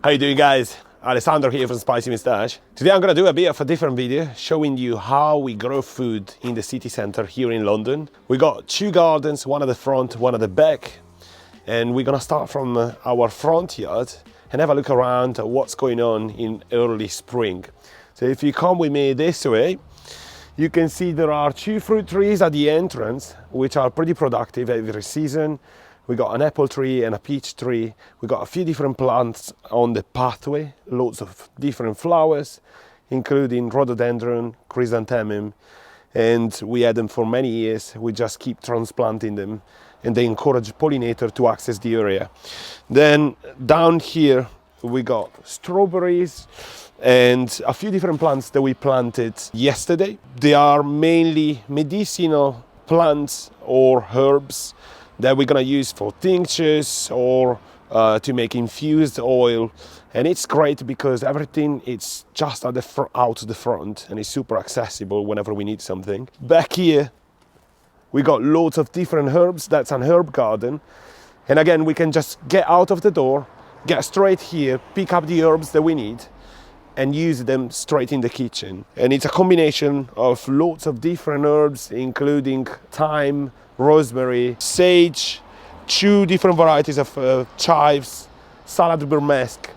How you doing, guys? Alessandro here from Spicy Moustache. Today I'm gonna do a bit of a different video showing you how we grow food in the city center here in London. We got two gardens, one at the front, one at the back, and we're gonna start from our front yard and have a look around at what's going on in early spring. So if you come with me this way, you can see there are two fruit trees at the entrance which are pretty productive every season. We got an apple tree and a peach tree. We got a few different plants on the pathway, loads of different flowers, including rhododendron, chrysanthemum, and we had them for many years. We just keep transplanting them, and they encourage pollinator to access the area. Then down here we got strawberries and a few different plants that we planted yesterday. They are mainly medicinal plants or herbs that we're gonna use for tinctures or to make infused oil, and it's great because everything is just at the out the front and it's super accessible whenever we need something. Back here we got loads of different herbs. That's an herb garden, and again we can just get out of the door, get straight here, pick up the herbs that we need and use them straight in the kitchen. And it's a combination of loads of different herbs, including thyme, rosemary, sage, two different varieties of chives, salad burmesque,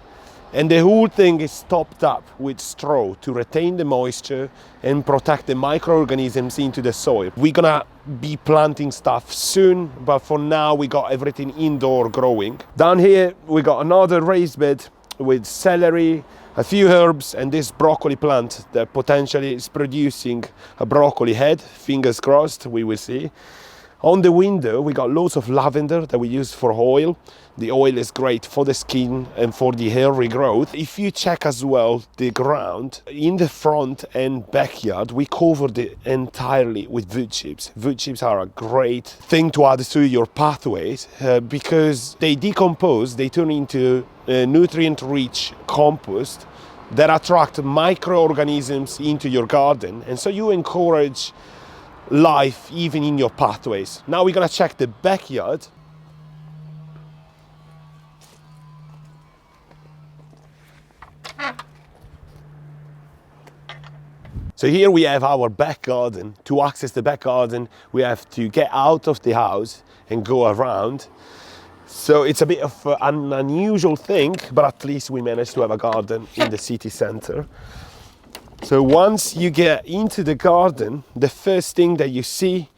and the whole thing is topped up with straw to retain the moisture and protect the microorganisms into the soil. We're gonna be planting stuff soon, but for now we got everything indoor growing. Down here we got another raised bed with celery, a few herbs, and this broccoli plant that potentially is producing a broccoli head. Fingers crossed, we will see. On the window we got loads of lavender that we use for oil. The oil is great for the skin and for the hair regrowth. If you check as well the ground in the front and backyard, we covered it entirely with wood chips. Wood chips are a great thing to add to your pathways because they decompose, they turn into nutrient-rich compost that attract microorganisms into your garden, and so you encourage life even in your pathways. Now we're gonna check the backyard. So here we have our back garden. To access the back garden, we have to get out of the house and go around. So it's a bit of an unusual thing, but at least we managed to have a garden in the city center. So once you get into the garden, the first thing that you see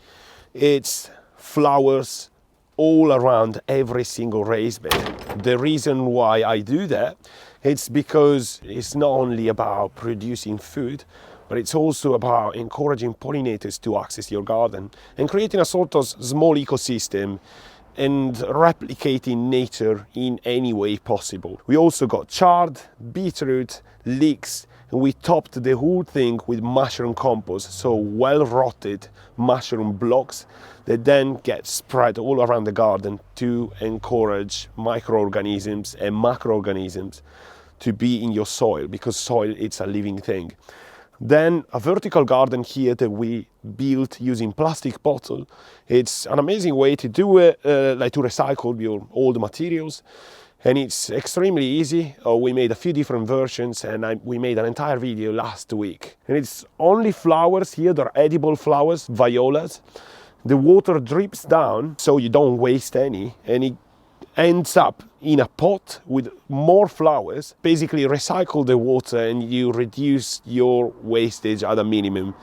is flowers all around every single raised bed. The reason why I do that, it's because it's not only about producing food, but it's also about encouraging pollinators to access your garden and creating a sort of small ecosystem and replicating nature in any way possible. We also got chard, beetroot, leeks, and we topped the whole thing with mushroom compost, so well rotted mushroom blocks that then get spread all around the garden to encourage microorganisms and macroorganisms to be in your soil, because soil is a living thing. Then a vertical garden here that we built using plastic bottle. It's an amazing way to do it, like to recycle your old materials. And it's extremely easy. We made a few different versions, and we made an entire video last week. And it's only flowers here, they're edible flowers, violas. The water drips down so you don't waste any, and it ends up in a pot with more flowers. Basically recycle the water and you reduce your wastage at a minimum.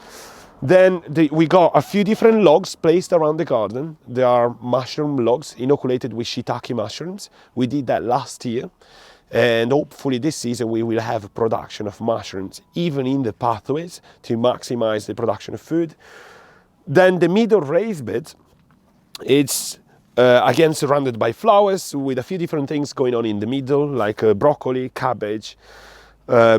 Then we got a few different logs placed around the garden. They are mushroom logs inoculated with shiitake mushrooms. We did that last year, and hopefully this season we will have a production of mushrooms even in the pathways to maximize the production of food. Then the middle raised bed, it's again surrounded by flowers with a few different things going on in the middle, like broccoli, cabbage,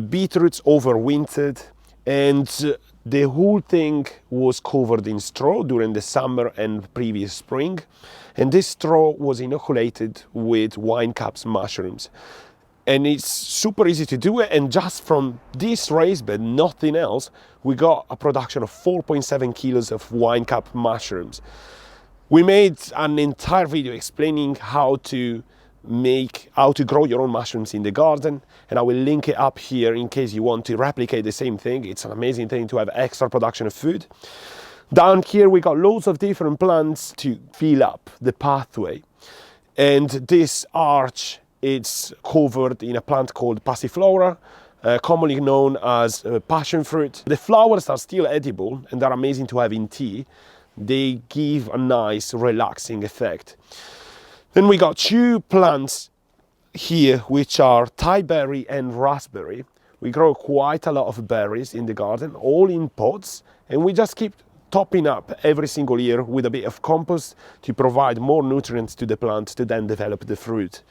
beetroots overwintered, and the whole thing was covered in straw during the summer and previous spring, and this straw was inoculated with wine caps mushrooms. And it's super easy to do it, and just from this raised bed, nothing else, we got a production of 4.7 kilos of wine cap mushrooms. We made an entire video explaining how to how to grow your own mushrooms in the garden, and I will link it up here in case you want to replicate the same thing. It's an amazing thing to have extra production of food. Down here we got loads of different plants to fill up the pathway, and this arch, it's covered in a plant called passiflora, commonly known as passion fruit. The flowers are still edible and they're amazing to have in tea. They give a nice relaxing effect. Then we got two plants here which are Thaiberry and raspberry. We grow quite a lot of berries in the garden, all in pots, and we just keep topping up every single year with a bit of compost to provide more nutrients to the plant to then develop the fruit.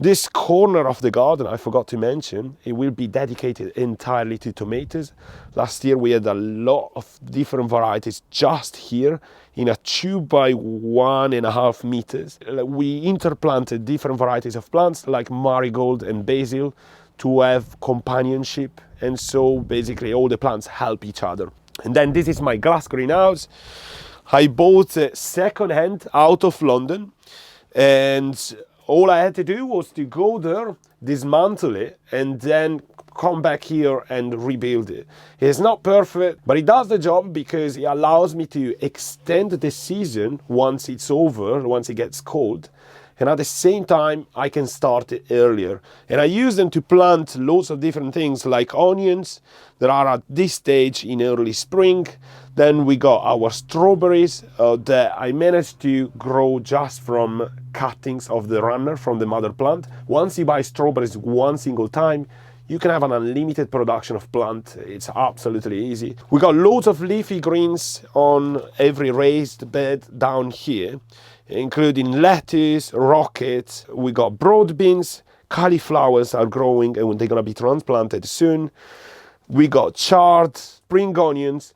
This corner of the garden, I forgot to mention, it will be dedicated entirely to tomatoes. Last year we had a lot of different varieties just here in a 2 by 1.5 meters. We interplanted different varieties of plants like marigold and basil to have companionship, and so basically all the plants help each other. And then this is my glass greenhouse. I bought it second-hand out of London, and all I had to do was to go there, dismantle it, and then come back here and rebuild it. It's not perfect, but it does the job because it allows me to extend the season once it's over, once it gets cold. And at the same time, I can start it earlier. And I use them to plant loads of different things like onions that are at this stage in early spring. Then we got our strawberries that I managed to grow just from cuttings of the runner from the mother plant. Once you buy strawberries one single time, you can have an unlimited production of plant. It's absolutely easy. We got loads of leafy greens on every raised bed down here, including lettuce, rocket. We got broad beans, cauliflowers are growing and they're gonna be transplanted soon. We got chard, spring onions,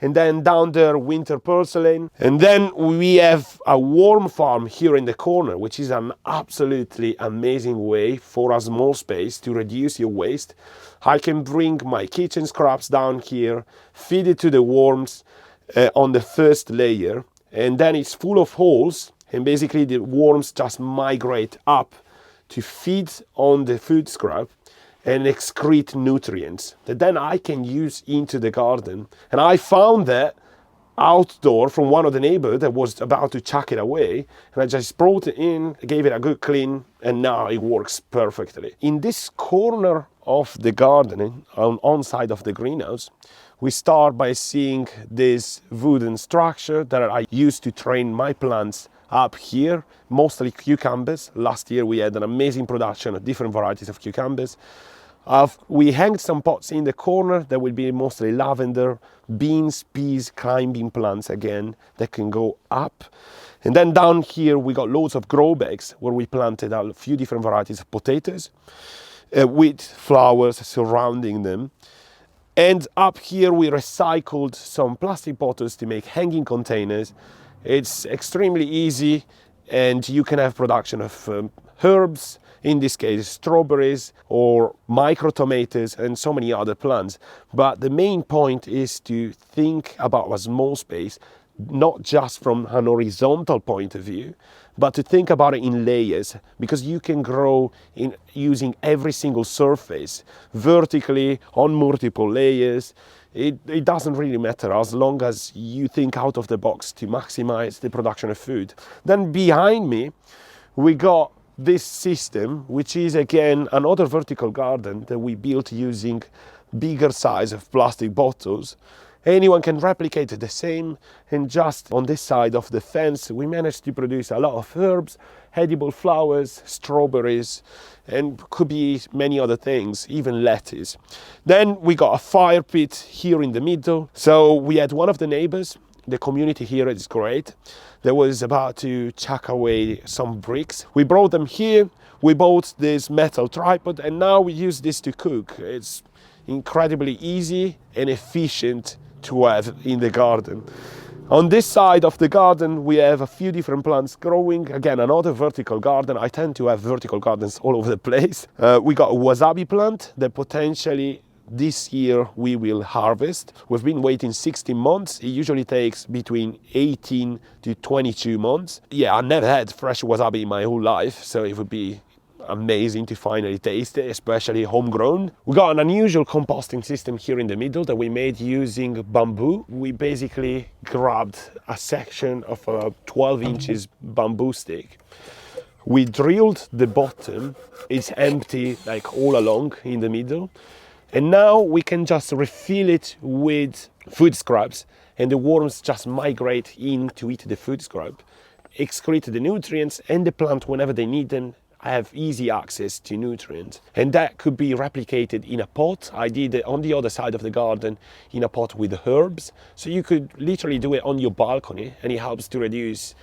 and then down there winter purslane. And then we have a worm farm here in the corner, which is an absolutely amazing way for a small space to reduce your waste. I can bring my kitchen scraps down here, feed it to the worms on the first layer, and then it's full of holes, and basically the worms just migrate up to feed on the food scrap and excrete nutrients that then I can use into the garden. And I found that outdoor from one of the neighbors that was about to chuck it away, and I just brought it in, gave it a good clean, and now it works perfectly. In this corner of the garden, on side of the greenhouse, we start by seeing this wooden structure that I used to train my plants up here, mostly cucumbers. Last year we had an amazing production of different varieties of cucumbers. We hanged some pots in the corner that will be mostly lavender, beans, peas, climbing plants again that can go up. And then down here we got loads of grow bags where we planted a few different varieties of potatoes with flowers surrounding them. And up here we recycled some plastic bottles to make hanging containers. It's extremely easy, and you can have production of herbs, in this case strawberries or micro tomatoes and so many other plants. But the main point is to think about a small space, not just from an horizontal point of view, but to think about it in layers, because you can grow in using every single surface vertically on multiple layers. It doesn't really matter as long as you think out of the box to maximize the production of food. Then behind me we got this system, which is again another vertical garden that we built using bigger size of plastic bottles. Anyone can replicate the same, and just on this side of the fence we managed to produce a lot of herbs, edible flowers, strawberries, and could be many other things, even lettuce. Then we got a fire pit here in the middle. So we had one of the neighbors, the community here is great, that was about to chuck away some bricks. We brought them here, we bought this metal tripod, and now we use this to cook. It's incredibly easy and efficient to have in the garden. On this side of the garden we have a few different plants growing. Again, another vertical garden. I tend to have vertical gardens all over the place. We got a wasabi plant that potentially this year we will harvest. We've been waiting 16 months. It usually takes between 18 to 22 months. Yeah, I never had fresh wasabi in my whole life, so it would be amazing to finally taste it, especially homegrown. We got an unusual composting system here in the middle that we made using bamboo. We basically grabbed a section of a 12 inches bamboo stick. We drilled the bottom. It's empty like all along in the middle. And now we can just refill it with food scraps, and the worms just migrate in to eat the food scrap, excrete the nutrients, and the plant, whenever they need them, have easy access to nutrients. And that could be replicated in a pot. I did it on the other side of the garden in a pot with herbs. So you could literally do it on your balcony, and it helps to reduce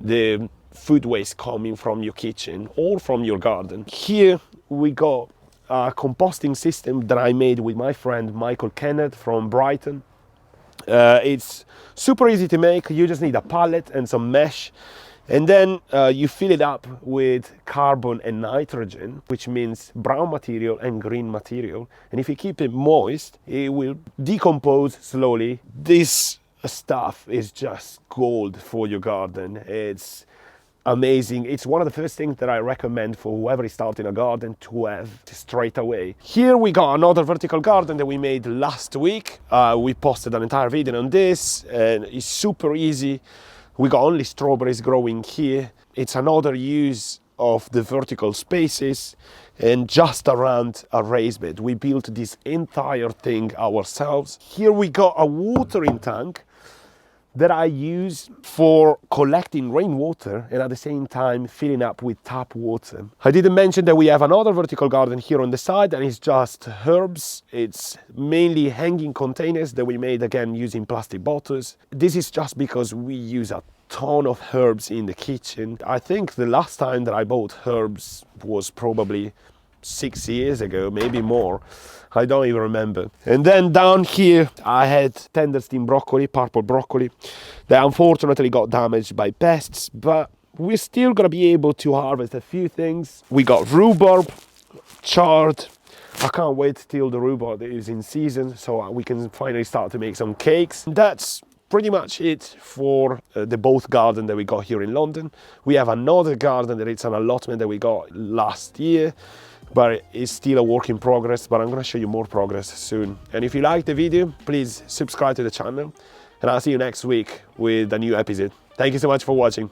the food waste coming from your kitchen or from your garden. Here we got a composting system that I made with my friend Michael Kenneth from Brighton. It's super easy to make. You just need a pallet and some mesh, and then you fill it up with carbon and nitrogen, which means brown material and green material. And if you keep it moist, it will decompose slowly. This stuff is just gold for your garden. It's amazing. It's one of the first things that I recommend for whoever is starting a garden to have straight away. Here we got another vertical garden that we made last week. We posted an entire video on this, and it's super easy. We got only strawberries growing here. It's another use of the vertical spaces, and just around a raised bed. We built this entire thing ourselves. Here we got a watering tank that I use for collecting rainwater and at the same time filling up with tap water. I didn't mention that we have another vertical garden here on the side, and it's just herbs. It's mainly hanging containers that we made again using plastic bottles. This is just because we use a ton of herbs in the kitchen. I think the last time that I bought herbs was probably 6 years ago, maybe more. I don't even remember. And then down here I had tender steamed broccoli, purple broccoli, that unfortunately got damaged by pests, but we're still gonna be able to harvest a few things. We got rhubarb, chard. I can't wait till the rhubarb is in season so we can finally start to make some cakes. That's pretty much it for the both garden that we got here in London. We have another garden that it's an allotment that we got last year, but it's still a work in progress, but I'm going to show you more progress soon. And if you like the video, please subscribe to the channel, and I'll see you next week with a new episode. Thank you so much for watching.